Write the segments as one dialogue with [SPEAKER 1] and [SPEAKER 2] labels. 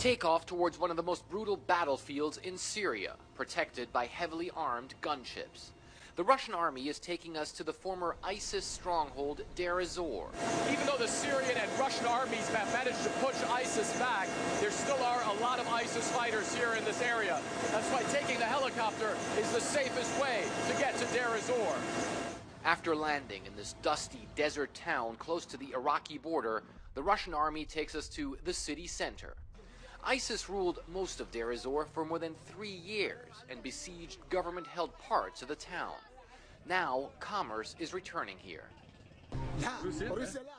[SPEAKER 1] take off towards one of the most brutal battlefields in Syria, protected by heavily armed gunships. The Russian army is taking us to the former ISIS stronghold Deir ez-Zor.
[SPEAKER 2] Even though the Syrian and Russian armies have managed to push ISIS back, there still are a lot of ISIS fighters here in this area. That's why taking the helicopter is the safest way to get to Deir ez-Zor.
[SPEAKER 1] After landing in this dusty desert town close to the Iraqi border, the Russian army takes us to the city center. ISIS ruled most of Deir ez-Zor for more than 3 years and besieged government-held parts of the town. Now, commerce is returning here.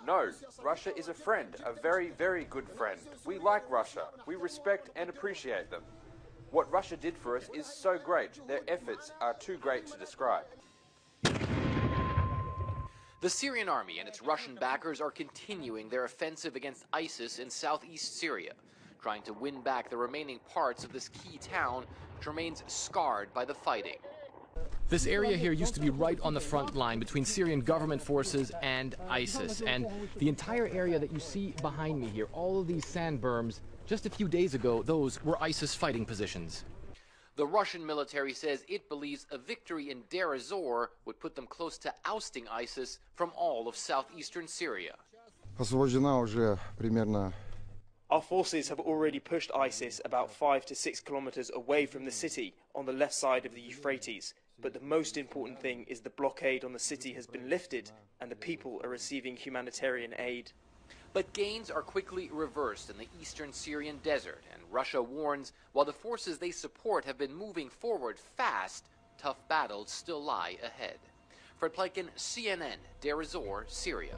[SPEAKER 3] No, Russia is a friend, a very, very good friend. We like Russia. We respect and appreciate them. What Russia did for us is so great. Their efforts are too great to describe.
[SPEAKER 1] The Syrian army and its Russian backers are continuing their offensive against ISIS in southeast Syria, trying to win back the remaining parts of this key town, which remains scarred by the fighting.
[SPEAKER 4] This area here used to be right on the front line between Syrian government forces and ISIS. And the entire area that you see behind me here, all of these sand berms, just a few days ago, those were ISIS fighting positions.
[SPEAKER 1] The Russian military says it believes a victory in Deir ez-Zor would put them close to ousting ISIS from all of southeastern Syria.
[SPEAKER 5] Our forces have already pushed ISIS about 5 to 6 kilometers away from the city on the left side of the Euphrates. But the most important thing is the blockade on the city has been lifted and the people are receiving humanitarian aid.
[SPEAKER 1] But gains are quickly reversed in the eastern Syrian desert, and Russia warns while the forces they support have been moving forward fast, tough battles still lie ahead. Fred Pleitgen, CNN, Deir ez-Zor, Syria.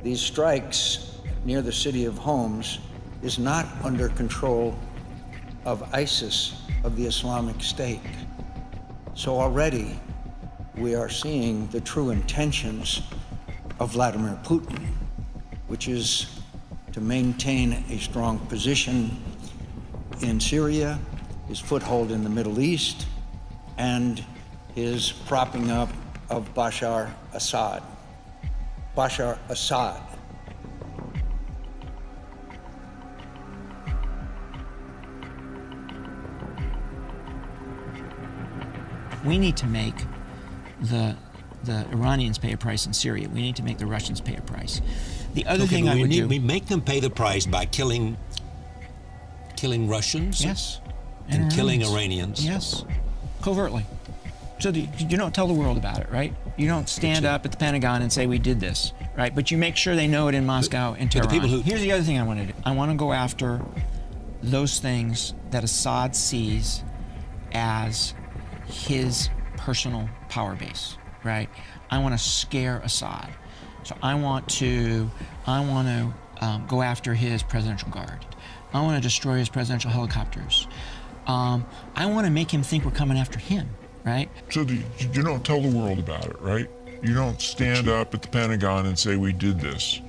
[SPEAKER 6] These strikes near the city of Homs is not under control of ISIS, of the Islamic State. So already we are seeing the true intentions of Vladimir Putin, which is to maintain a strong position in Syria, his foothold in the Middle East, and his propping up of Bashar Assad. Bashar Assad.
[SPEAKER 7] We need to make the Iranians pay a price in Syria. We need to make the Russians pay a price. The other thing I would do...
[SPEAKER 8] We make them pay the price by killing Russians?
[SPEAKER 7] Yes.
[SPEAKER 8] And killing Iranians?
[SPEAKER 7] Yes. Covertly. So you don't tell the world about it, right? You don't stand up at the Pentagon and say, we did this, right? But you make sure they know it in Moscow and Tehran. Here's the other thing I want to do. I want to go after those things that Assad sees as his personal power base, right? I want to scare Assad. So I want to go after his presidential guard. I want to destroy his presidential helicopters. I want to make him think we're coming after him, right?
[SPEAKER 9] So you don't tell the world about it, right? You don't stand up at the Pentagon and say, we did this.